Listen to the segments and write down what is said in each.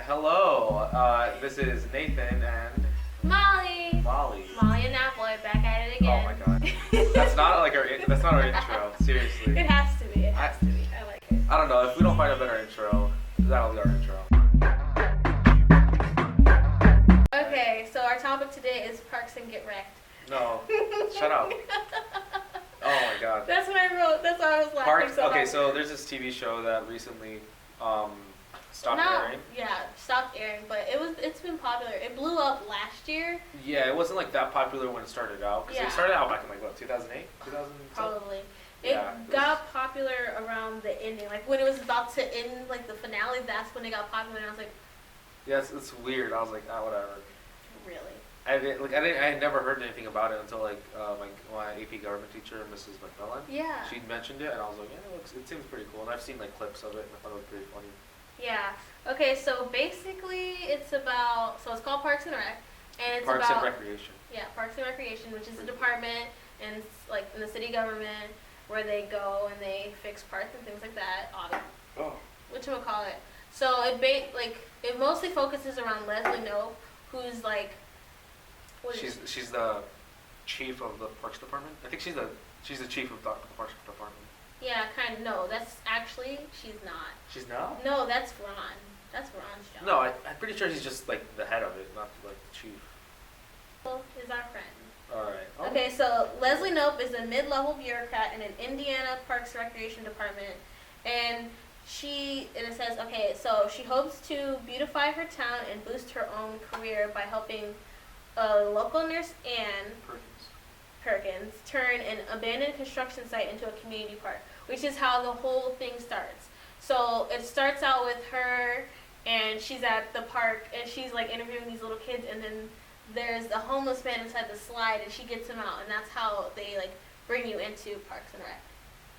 Hello, this is Nathan and Molly. Molly. Molly and that boy back at it again. Oh my god, that's not our intro. Seriously. It has to be. It has to be. I like it. I don't know if we don't find a better intro, that'll be our intro. Okay, so our topic today is Parks and Get Wrecked. No, shut up. Oh my god. That's what I wrote. That's why I was laughing. Parks. Okay, so there's this TV show that recently stopped airing. Yeah, stopped airing, but it's been popular. It blew up last year. Yeah, it wasn't like that popular when it started out. Because it started out back in like what, 2008, 2000. Probably. It got popular around the ending, like when it was about to end, like the finale. That's when it got popular, and I was like, yeah, it's weird. I was like, whatever. Really? I had never heard anything about it until like my AP government teacher, Mrs. McMillan. Yeah. She mentioned it, and I was like, yeah, it seems pretty cool. And I've seen like clips of it, and I thought it was pretty funny. Yeah. Okay, so basically it's called Parks and Rec, and it's Parks about and Recreation. Yeah, Parks and Recreation, which is a department and like in the city government where they go and they fix parks and things like that. Whatchamacallit. So it mostly focuses around Leslie Knope, who's like She's the chief of the Parks Department. I think she's the chief of the Parks Department. Yeah, kind of. No, that's actually she's not. She's not? No, that's Ron. That's Ron's job. No, I'm pretty sure he's just like the head of it, not like the chief. Well, is our friend. Alright. Oh. Okay, so Leslie Knope is a mid-level bureaucrat in an Indiana Parks Recreation Department, and it says, okay, so she hopes to beautify her town and boost her own career by helping a local nurse, Ann Perkins, turn an abandoned construction site into a community park, which is how the whole thing starts. So it starts out with her, and she's at the park, and she's like interviewing these little kids, and then there's a homeless man inside the slide, and she gets him out, and that's how they like bring you into Parks and Rec.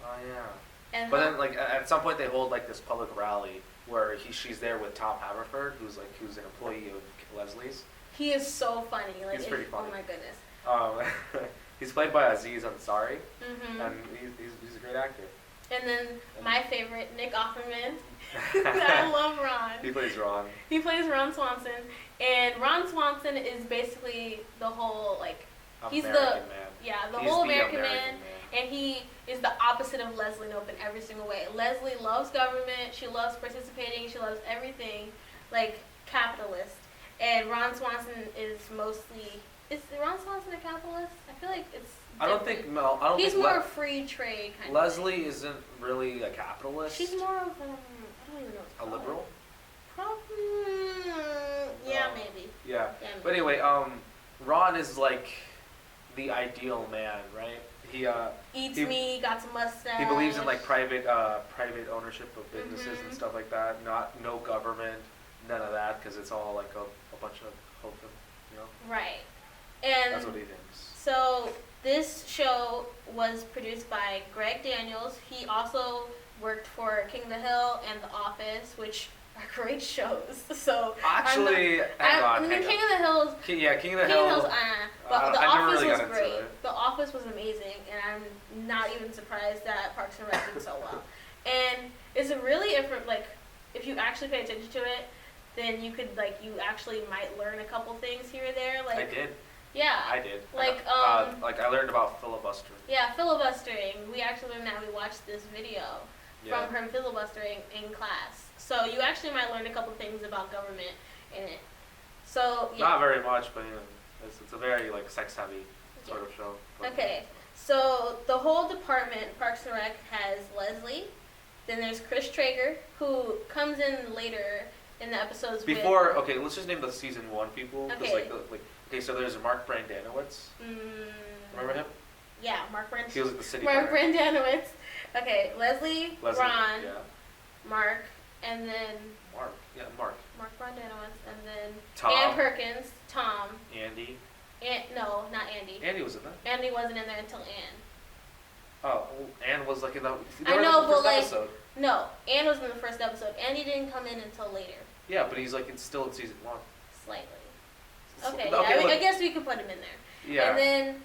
Oh yeah. And but then like at some point they hold like this public rally where she's there with Tom Haverford, who's an employee of Leslie's. He is so funny. Like, he's pretty funny. Oh my goodness. He's played by Aziz Ansari, Mm-hmm. and he's a great actor. And then my favorite, Nick Offerman. I love Ron. He plays Ron. He plays Ron Swanson, and Ron Swanson is basically the whole he's American the whole American man, and he is the opposite of Leslie Knope in every single way. Leslie loves government. She loves participating. She loves everything, like capitalist. And Ron Swanson is mostly. Is Ron Swanson a capitalist? I feel like it's. He's more free trade kind Leslie isn't really a capitalist. She's more of I don't even know. A liberal? Probably. Yeah, maybe. Yeah. Maybe. But anyway, Ron is like the ideal man, right? He eats meat, got some mustache. He believes in like private ownership of businesses and stuff like that. No government, none of that, because it's all like a bunch of hokum, you know. Right. And that's what he thinks. So this show was produced by Greg Daniels. He also worked for King of the Hill and The Office, which are great shows. So actually, King of the Hill. King of the Hill. But The Office was great. It. The Office was amazing, and I'm not even surprised that Parks and Rec did so well. And it's a really if you actually pay attention to it, then you could you actually might learn a couple things here or there. I did. Yeah. I did. I learned about filibustering. Yeah, filibustering. We actually learned that. We watched this video from her filibustering in class. So you actually might learn a couple things about government in it. So yeah. Not very much, but it's a very sex heavy sort of show. Okay. So the whole department, Parks and Rec, has Leslie. Then there's Chris Traeger, who comes in later in the episodes. Okay, let's just name the season 1 people. Okay. Okay, so there's Mark Brandanowitz. Remember him? Yeah, Mark Brandanowitz. He was the city Mark Brandanowitz. Okay, Leslie, Ron, yeah. Mark, and then... Mark Mark Brandanowitz, and then... Tom. Ann Perkins, Tom. Andy. No, not Andy. Andy was in that. Andy wasn't in there until Ann. Oh, Ann was in the... I know, but episode. No, Ann was in the first episode. Andy didn't come in until later. Yeah, but he's it's still in season 1. Slightly. Okay, I guess we could put him in there. Yeah. And then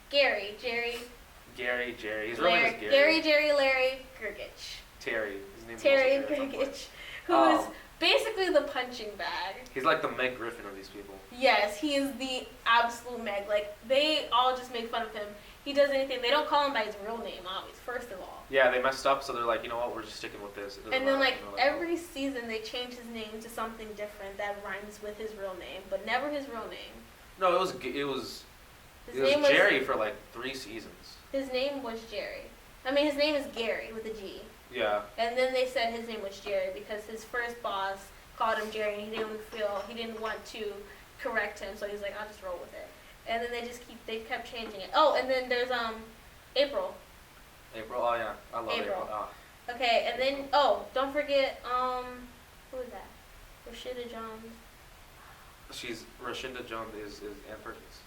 Jerry. His real name is Larry Gergich. Terry. His name Terry is Gergich, who's basically the a punching bag. He's like the Meg Griffin of these people. Yes, he is the absolute Meg. Like, they all just make fun of him. He does anything. They don't call him by his real name, always, first of all. Yeah, they messed up, so they're like, you know what, we're just sticking with this. And then, like, every season they change his name to something different that rhymes with his real name, but never his real name. No, it was Jerry for like 3 seasons. His name was Jerry. I mean, his name is Gary with a G. Yeah. And then they said his name was Jerry because his first boss called him Jerry and he didn't want to correct him, so he's like, I'll just roll with it. And then they kept changing it. Oh, and then there's April. April, oh yeah, I love April. Oh. Okay, and then don't forget who is that? Rashida Jones. Rashida Jones is Ann Perkins.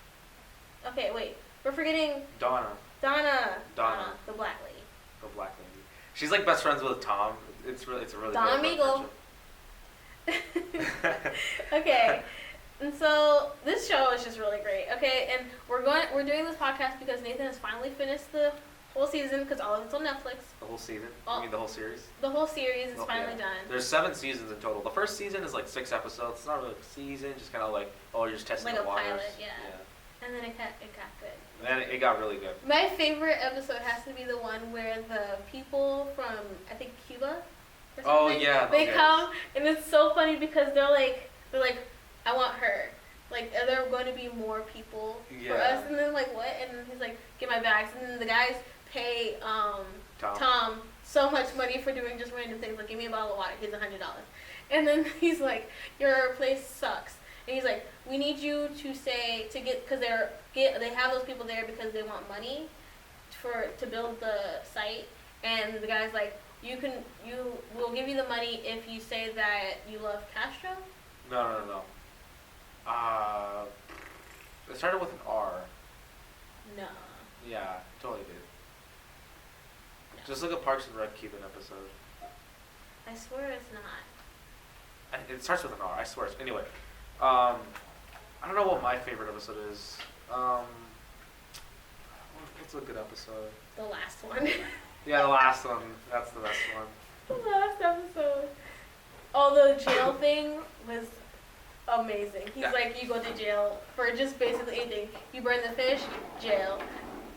Okay, wait, we're forgetting Donna, the black lady. the black lady. She's like best friends with Tom. It's a really Donna good Meagle. Okay. And so this show is just really great. Okay, and we're doing this podcast because Nathan has finally finished the whole season because all of it's on Netflix. The whole season? You mean the whole series? The whole series is finally done. There's 7 seasons in total. The first season is like 6 episodes. It's not really a season, just kind of like, you're just testing like the waters. Like a pilot, yeah. And then it got good. And then it got really good. My favorite episode has to be the one where the people from, I think, Cuba or something, Oh yeah. they come, and it's so funny because they're like, I want her. Like, are there going to be more people for us? And then like, what? And then he's like, get my bags. And then the guys pay Tom so much money for doing just random things. Like, give me a bottle of water. Here's $100. And then he's like, your place sucks. And he's like, we need you because they have those people there because they want money to build the site. And the guy's like, we'll give you the money if you say that you love Castro. No. It started with an R. No. Yeah, totally did. No. Just look at Parks and Rec Cuban episode. I swear it's not. It starts with an R, I swear. Anyway, I don't know what my favorite episode is. What's a good episode? The last one. Yeah, the last one. That's the best one. The last episode. Oh, the jail thing was amazing. He's like, you go to jail for just basically anything. You burn the fish, jail.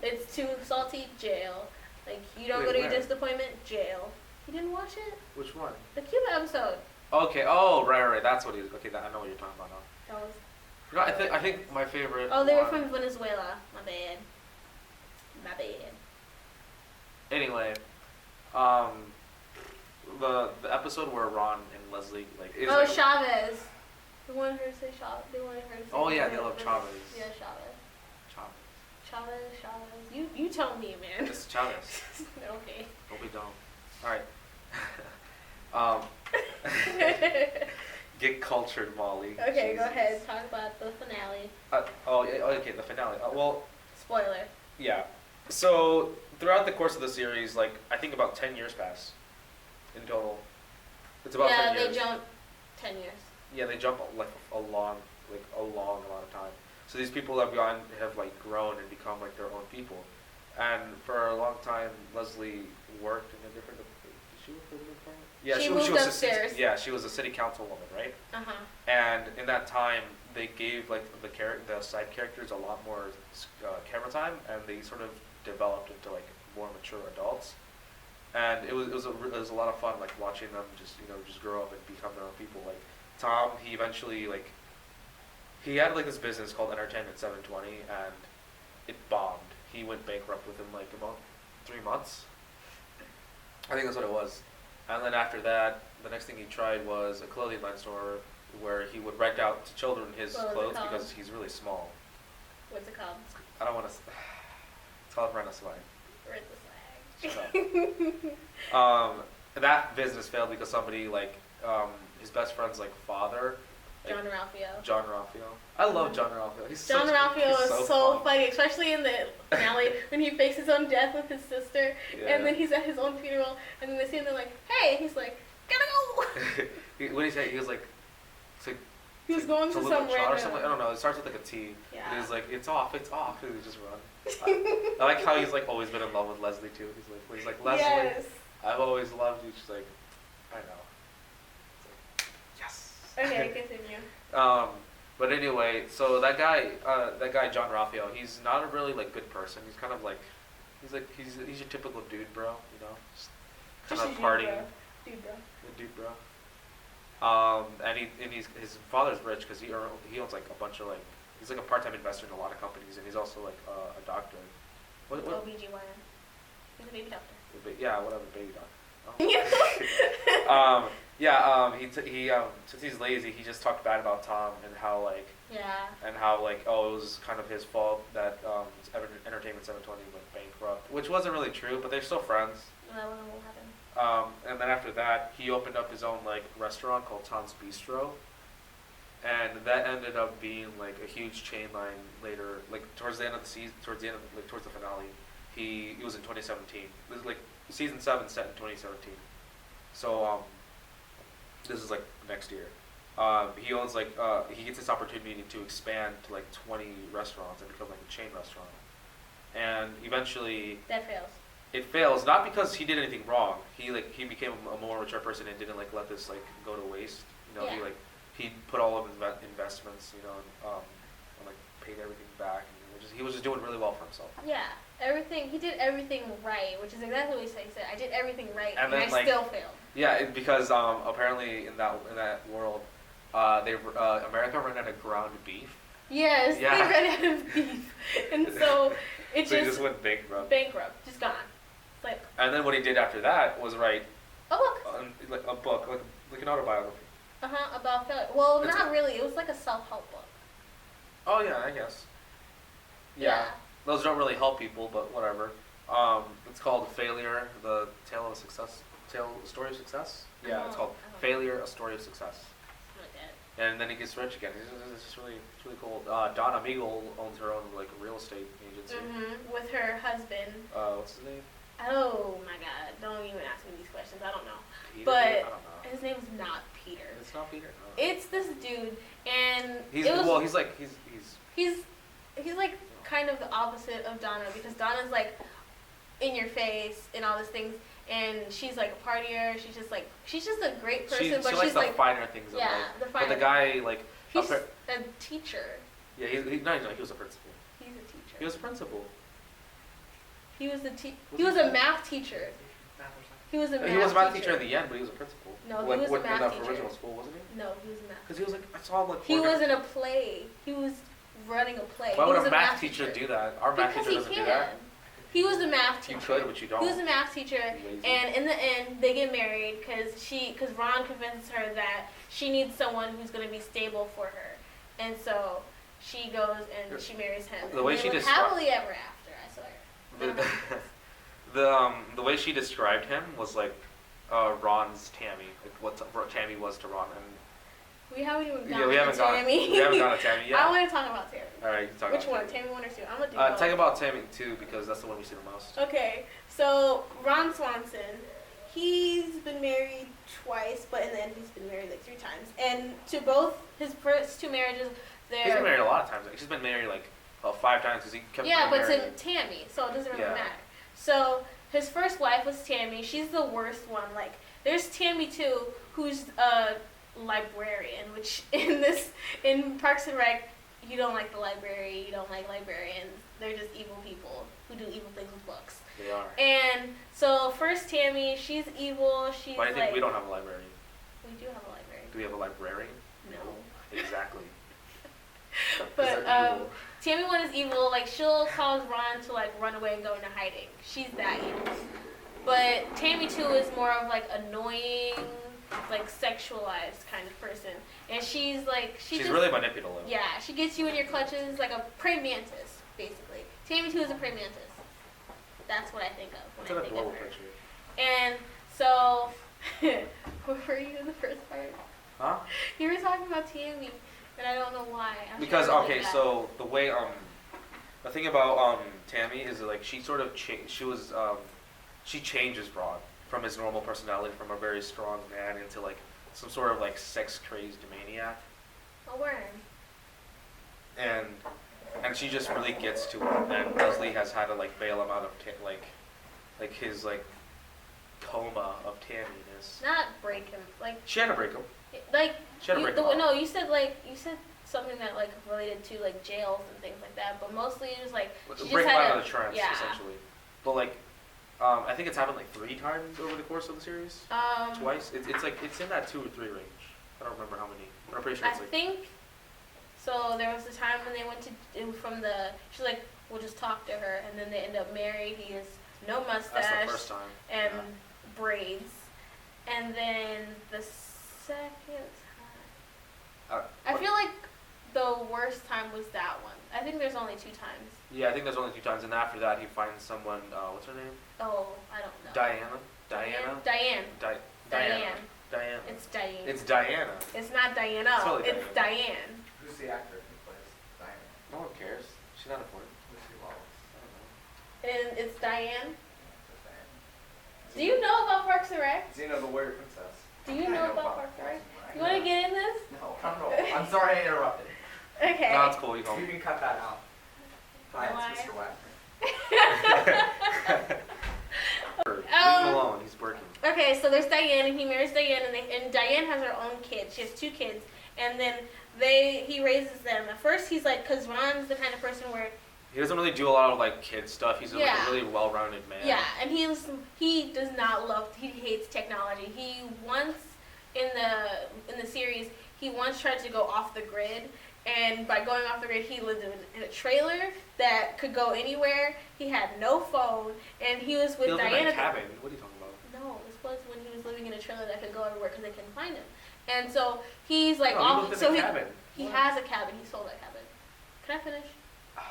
It's too salty, jail. Like, you don't go to your disappointment, jail. You didn't watch it? Which one? The Cuba episode. Okay. Oh, right. That's what he is. Okay, I know what you're talking about now. That was. No, I think my favorite. Oh, they were from Venezuela. My bad. Anyway, the episode where Ron and Leslie is like, Chavez. They wanted her to say Chavez. They wanted her to say. Oh yeah, they love Chavez. Yeah, Chavez. You tell me, man. It's Chavez. Okay. Don't be dumb. All right. Get cultured, Molly. Okay, Jesus. Go ahead. Talk about the finale. Okay, the finale. Well. Spoiler. Yeah. So throughout the course of the series, like I think about 10 years pass in total. It's about 10 years. They jump 10 years. Yeah, they jump like a long amount of time. So these people have grown and become like their own people. And for a long time, Leslie worked in a different. Did she work for a different department? Yeah, she moved upstairs. She was a city councilwoman, right? And in that time, they gave like the side characters a lot more camera time, and they sort of developed into like more mature adults. And it was a lot of fun, like watching them just grow up and become their own people. Like Tom, he eventually he had like this business called Entertainment 720, and it bombed. He went bankrupt within like about 3 months. I think that's what it was. And then after that, the next thing he tried was a clothing line store where he would rent out to children his clothes because he's really small. What's it called? I don't want to. It's called Rent a Swag. Rent a Swag. Shut up. That business failed because somebody his best friend's father. John Ralphio. I love John Ralphio. John Ralphio is so funny, especially in the finale when he fakes his own death with his sister, and then he's at his own funeral, and then they see him, they're like, "Hey!" And he's like, "Gotta go." What did he say? He was like, he was going to some random. Or something. I don't know. It starts with a T. Yeah. And he's like, "It's off, it's off," and he just run. I like how he's always been in love with Leslie too. He's like Leslie. Yes. I've always loved you. She's like, I know. It's like, yes. Okay, continue. But anyway, so that guy John Raphael, he's not a really like good person. He's kind of like, he's your typical dude, bro. You know, just kind of partying. Dude, bro. The dude, bro. And his father's rich because he owns like a bunch of like, he's like a part-time investor in a lot of companies, and he's also like a doctor. What? OBGYN. He's a baby doctor. Yeah, whatever, baby doctor. Since he's lazy, he just talked bad about Tom and how like it was kind of his fault that Entertainment 720 went bankrupt, which wasn't really true, but they're still friends. That wasn't what happened. And then after that, he opened up his own like restaurant called Tom's Bistro, and that ended up being like a huge chain line later, like towards the end of the season, towards the finale. It was in 2017. This is like season 7 set in 2017. So this is like next year. He owns like he gets this opportunity to expand to like 20 restaurants and become like a chain restaurant. And eventually that fails. It fails not because he did anything wrong. He became a more mature person and didn't like let this like go to waste. You know, he put all of his investments, you know, and like paid everything back. And he was just doing really well for himself. Yeah. He did everything right, which is exactly what he said. I did everything right, and then, I still failed. Yeah, because apparently in that world, America ran out of ground beef. Yes, yeah. They ran out of beef, and so it so he just went bankrupt. Just gone. Like. And then what he did after that was write a book, like an autobiography. About failure. Well, not really. It was like a self-help book. Oh yeah, I guess. Yeah. Those don't really help people, but whatever. It's called Failure, the Tale of a Success. Story of Success? Yeah, it's called Failure, A Story of Success. And then he gets rich again. It's just really cool. Donna Meagle owns her own like real estate agency. With her husband. What's his name? Oh my God! Don't even ask me these questions. I don't know. Peter? But I don't know. his name's not Peter. It's not Peter. No. It's this dude, and he's like kind of the opposite of Donna, because Donna's like in your face and all these things, and she's like a partier. She's just a great person, but she likes she's like the finer things of life. the finer. But the guy like he's a teacher. Yeah, he was a principal. He's a teacher. He was a principal. He was a math teacher. He was a math teacher in the end, but he was a principal. No, he was a math teacher. In the original school, wasn't he? No, he was a math. Because he was like, I saw him like. He was in a play. He was running a play. Why would a math teacher do that? Our math teacher doesn't do that. He was a math teacher. You could, but you don't. He was a math teacher, and in the end, they get married because Ron convinces her that she needs someone who's going to be stable for her, and so she goes and she marries him. The way she live happily ever after, I swear. The way she described him was like Ron's Tammy, like what Tammy was to Ron, and we haven't even gone to Tammy. We haven't gone to Tammy yet. I want to talk about Tammy. All right, you can talk Which about one, Tammy 1 or 2? I'm gonna do both. Talk about Tammy 2 because that's the one we see the most. Okay, so Ron Swanson, he's been married twice, but in the end he's been married like 3 times. And to both his first 2 marriages, he's been married a lot of times. He's been married like 5 times because he kept. Yeah, but to Tammy, so it doesn't really matter. So his first wife was Tammy. She's the worst one. Like, there's Tammy too, who's a librarian, which in Parks and Rec, you don't like the library, you don't like librarians. They're just evil people who do evil things with books. They are. And so first Tammy, she's evil. She's Why do you think we don't have a librarian? We do have a librarian. Do we have a librarian? No. Exactly. But Tammy 1 is evil. Like, she'll cause Ron to like run away and go into hiding. She's that evil. But Tammy 2 is more of like annoying, like sexualized kind of person, and she's just really manipulative. Yeah, she gets you in your clutches like a praying mantis, basically. Tammy 2 is a praying mantis. That's what I think of when I think of her. Picture. And so, where were you in the first part? Huh? You were talking about Tammy, and I don't know why. Because so the way the thing about Tammy is that, like, she sort of she changes Ron from his normal personality, from a very strong man into like some sort of like sex crazed maniac. A worm. And she just really gets to him, and Leslie has had to like bail him out of his like coma of tamminess. Not break him, like. She had to break him. Like She had to you, break them up. no, you said something that like related to like jails and things like that, but mostly it was like she Break just them had out a of the trance, yeah. essentially. But like, I think it's happened like 3 times over the course of the series. Twice. It's like it's in that 2 or 3 range. I don't remember how many, but I'm pretty sure I it's like. think so. There was a time when they went to from the. She's like, we'll just talk to her, and then they end up married. He has no mustache That's the first time. and Yeah. braids, and then the second time, I feel like the worst time was that one. I think there's only 2 times. Yeah, I think there's only 2 times, and after that he finds someone. What's her name? Oh, I don't know. Diana. Diane. Diana. It's Diane. It's Diana. It's not Diana. It's totally It's Diane. Who's the actor who plays Diana? No one cares. She's not important. Lucy Wallace. I don't know. And it's Diane. Just Diana. Do you know about Parks and Rec? Xena the Warrior Princess. Do you I know about Parks and Rec? You want to get in this? No, I don't know. I'm sorry I interrupted. Okay. No, it's cool. You You can. can cut that out. Hi, Why? it's Mr. Wagner. Leave him alone. He's working. Okay, so there's Diane, and he marries Diane, and Diane has her own kids. She has 2 kids, and then he raises them. At first, he's like, because Ron's the kind of person where He doesn't really do a lot of like kid stuff. He's like Yeah. a really well-rounded man. yeah, and he does not love. He hates technology. He once in the series he once tried to go off the grid. And by going off the grid, he lived in a trailer that could go anywhere. He had no phone, and he was with He lived in Diana. a cabin. What are you talking about? No, this was when he was living in a trailer that could go everywhere because they couldn't find him. And so he's like, No, he lived in so a cabin. he What? has a cabin. He sold that cabin. Can I finish?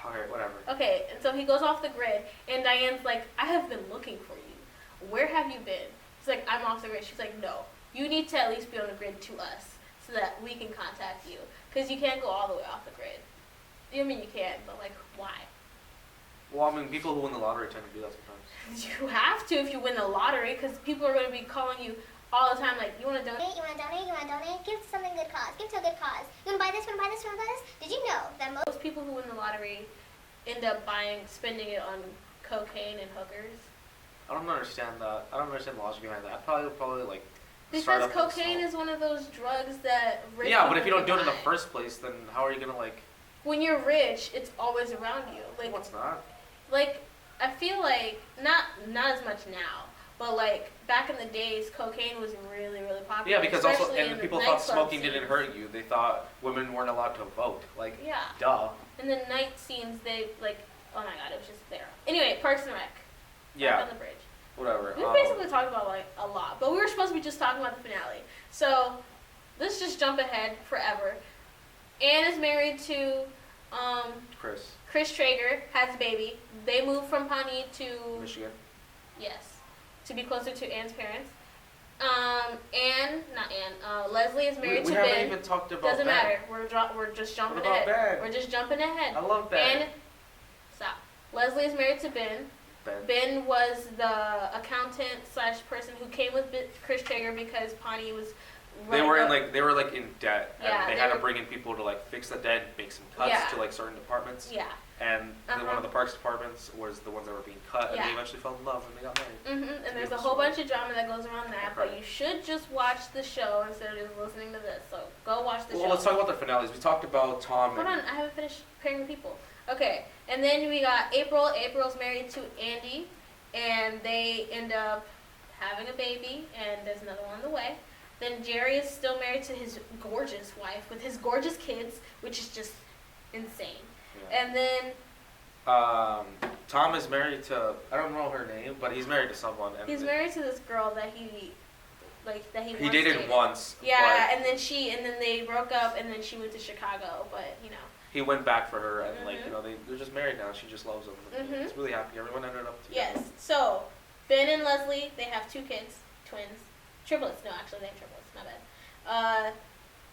Alright, whatever. Okay, and so he goes off the grid, and Diane's like, I have been looking for you. Where have you been? He's like, I'm off the grid. She's like, no, you need to at least be on the grid to us so that we can contact you. Because you can't go all the way off the grid. I mean, you can, but like, why? Well, I mean, people who win the lottery tend to do that sometimes. You have to if you win the lottery, because people are going to be calling you all the time, like, you want to donate? You want to donate? You want to donate? Give to something good cause. Give to a good cause. You want to buy this? You want to buy this? You want to buy this? Did you know that Most people who win the lottery end up spending it on cocaine and hookers. I don't understand that. I don't understand the logic behind that. I'd probably like. Because start up with cocaine small. is one of those drugs that rich Yeah, but people if you don't do it in the buy. first place, then how are you gonna like? When you're rich, it's always around you. Like, No, it's not. like I feel like not as much now, but like back in the days, cocaine was really popular. Yeah, because also, especially in and the people thought nightclub smoking didn't scenes. hurt you. They thought women weren't allowed to vote. Like, Yeah, duh. and the night scenes, they like, oh my god, it was just there. Anyway, Parks and Rec. Back Yeah, on the bridge. whatever. We basically talked about like a lot, but we were supposed to be just talking about the finale. So let's just jump ahead forever. Anne is married to Chris Traeger, has a baby. They moved from Pawnee to Michigan. yes, to be closer to Anne's parents. Leslie is married We to haven't Ben. even talked about Doesn't Ben. matter. We're just jumping What about ahead. Ben? We're just jumping ahead. I love Ben. And stop. Leslie is married to Ben. Ben was the accountant / person who came with Chris Traeger because Pawnee was. They were in debt, and Yeah, they they had to were- bring in people to like fix the debt, make some cuts Yeah. to like certain departments. Yeah. And Uh-huh. one of the parks departments was the ones that were being cut, and Yeah. they eventually fell in love and they got married. Mhm. And there's a Beautiful whole story. bunch of drama that goes around that, but Okay. you should just watch the show instead of just listening to this. So go watch the Well, show. let's talk about the finales. We talked about Tom. Hold on, I haven't finished pairing the people. Okay, and then we got April. April's married to Andy, and they end up having a baby, and there's another one on the way. Then Jerry is still married to his gorgeous wife with his gorgeous kids, which is just insane. Yeah. And then Tom is married to, I don't know her name, but he's married to someone. And he's married to this girl that he He once dated once. Yeah, but and then they broke up, and then she went to Chicago, but you know. he went back for her, and like, Mhm. you know, they're just married now. She just loves him. Mhm. He's really happy. Everyone ended up together. Yes. So Ben and Leslie, they have 2 kids, twins, triplets. No, actually they have triplets. My bad.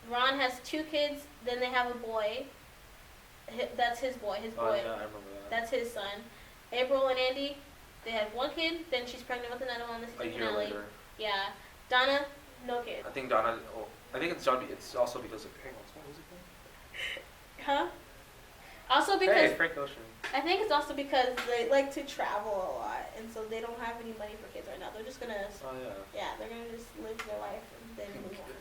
Ron has 2 kids. Then they have a boy. That's his boy. His Oh boy. yeah, I remember that. That's his son. April and Andy, they had 1 kid. Then she's pregnant with another one. This is A the year finale. later. Yeah. Donna, no kid. I think Donna. Oh, I think it's also because of. Hang on, what was it called? Huh? Also because Hey, Frank Ocean. I think it's also because they like to travel a lot, and so they don't have any money for kids right now. They're just gonna Oh yeah. they're gonna just live their life and then move on.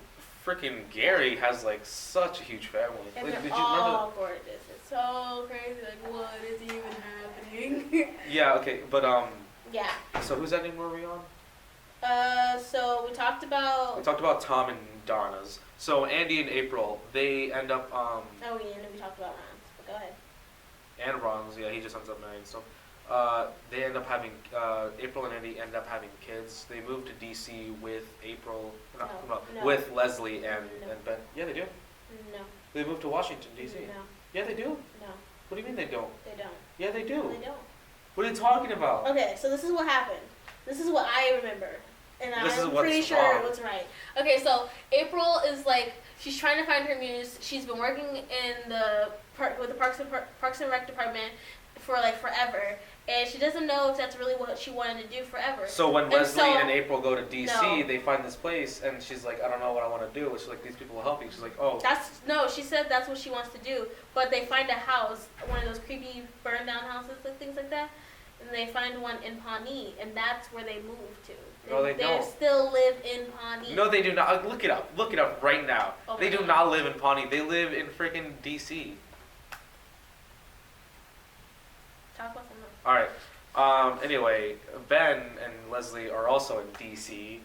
freaking Gary has like such a huge family. And Like, they're did you remember? all gorgeous. It's so crazy. Like, what is even happening? Yeah. Okay. But Yeah. So whose ending were we on? So we talked about. We talked about Tom and Donna's. So Andy and April, they end up Oh, yeah, and we talked about Ron's. But go ahead. and Ron's. Yeah, he just ends up marrying. So they end up having April and Andy end up having kids. They move to DC with April, No. with Leslie and No. and Ben. Yeah, they do. No. They moved to Washington DC. No. Yeah, they do. No. What do you mean they don't? They don't. Yeah, they do. No, they don't. What are you talking about? Okay, so this is what happened. This is what I remember. And This is I'm what's pretty sure wrong. what's right. Okay, so April is like, she's trying to find her muse. She's been working in the with the Parks and Rec department for like forever. And she doesn't know if that's really what she wanted to do forever. So when And Leslie so- and April go to DC, No. they find this place, and she's like, I don't know what I want to do. She's like, these people will help you. She's like, oh. She said that's what she wants to do. But they find a house, one of those creepy burn down houses, like things like that. And they find one in Pawnee, and that's where they move to. No, they don't. still live in Pawnee. No, they do not. Look it up. Look it up right now. Oh They my do God. not live in Pawnee. They live in freaking DC. Talk about something else. All right. Anyway, Ben and Leslie are also in DC.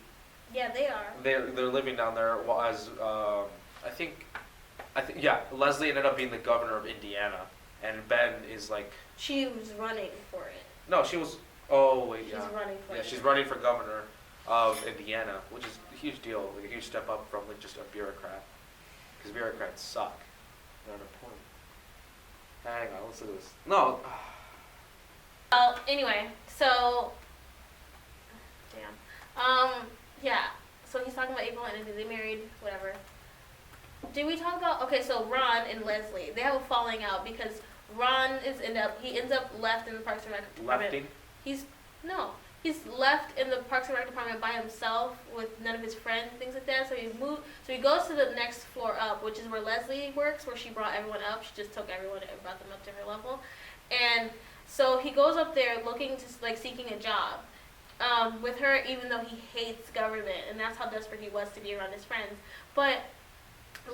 Yeah, they are. They're living down there. Well, as I think yeah. Leslie ended up being the governor of Indiana, and Ben is like She was running for it. no, she was. Oh wait, She's yeah. running for Yeah, it. she's running for governor of Indiana, which is a huge deal, like a huge step up from like just a bureaucrat, because bureaucrats suck. They're on a point. Hang on, let's do this. No. Well, anyway, so yeah. So he's talking about April and Andy. They married, whatever. Did we talk about? Okay, so Ron and Leslie, they have a falling out because Ron ends up left in the Parks and Rec department. Lefting. He's left in the Parks and Rec department by himself with none of his friends and things like that. So he goes to the next floor up, which is where Leslie works, where she brought everyone up. She just took everyone and brought them up to her level. And so he goes up there looking to like seeking a job with her, even though he hates government, and that's how desperate he was to be around his friends. But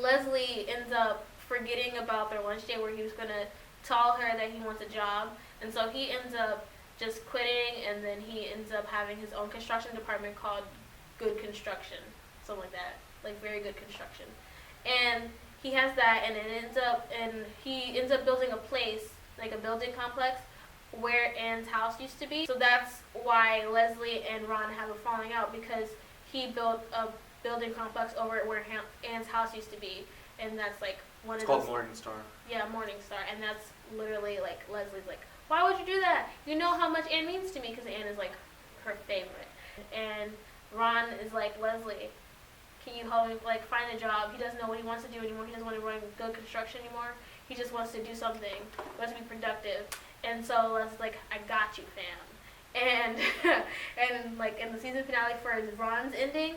Leslie ends up forgetting about their lunch date where he was gonna tell her that he wants a job, and so he ends up just quitting, and then he ends up having his own construction department called Good Construction, something like that, like Very Good Construction. And he has that, and he ends up building a place, like a building complex, where Anne's house used to be. So that's why Leslie and Ron have a falling out, because he built a building complex over where Anne's house used to be, and that's like one It's of called those. Morningstar. Yeah, Morningstar, and that's literally like Leslie's like, why would you do that? You know how much Anne means to me, because Anne is like her favorite. And Ron is like, Leslie, can you help me like find a job? He doesn't know what he wants to do anymore. He doesn't want to run Good Construction anymore. He just wants to do something. He wants to be productive. And so Leslie's like, I got you, fam. And and like in the season finale for Ron's ending,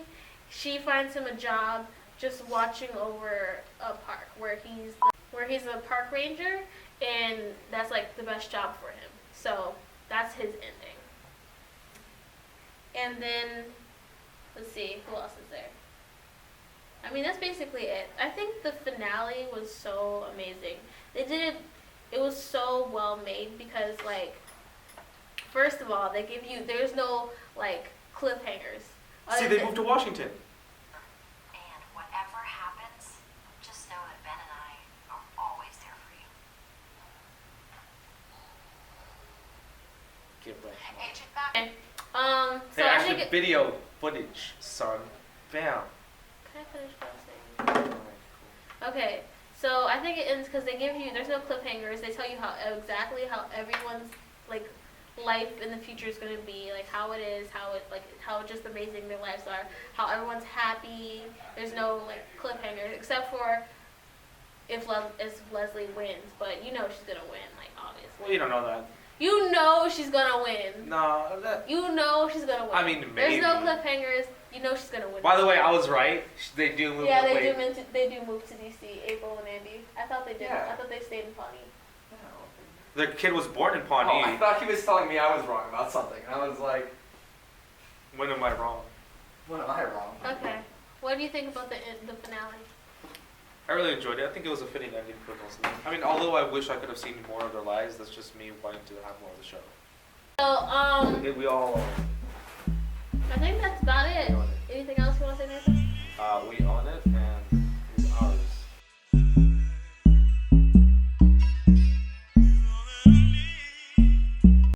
she finds him a job just watching over a park where he's a park ranger, and that's like the best job for him. So that's his ending. And then let's see, who else is there? I mean, that's basically it. I think the finale was so amazing. It was so well made because, like, first of all, there's no, like, cliffhangers. See, they moved to Washington. And whatever happens, just know that Ben and I are always there for you. Give that. Agent back. Okay. So Hey, I actually, think video footage, son. Bam. Can I finish what I'm saying? Okay, so I think it ends because there's no cliffhangers. They tell you exactly how everyone's like life in the future is going to be, like how it is, how just amazing their lives are, how everyone's happy. There's no like cliffhangers except for if Leslie wins, but you know she's gonna win, like obviously. Well, you don't know that. You know she's gonna win. No, that. You know she's gonna win. I mean, maybe. There's no cliffhangers. You know she's gonna win. By the way, I was right. They do move. Yeah, away. they do move to DC. April and Andy. I thought they did. Yeah. I thought they stayed in Pawnee. Their kid was born in Oh, Pawnee. I thought he was telling me I was wrong about something. And I was like, When am I wrong? when am I wrong? Okay. What do you think about the finale? I really enjoyed it. I think it was a fitting ending for most of them. I mean, although I wish I could have seen more of their lives, that's just me wanting to have more of the show. So We all I think that's about it. Anything else you want to say, Nathan? We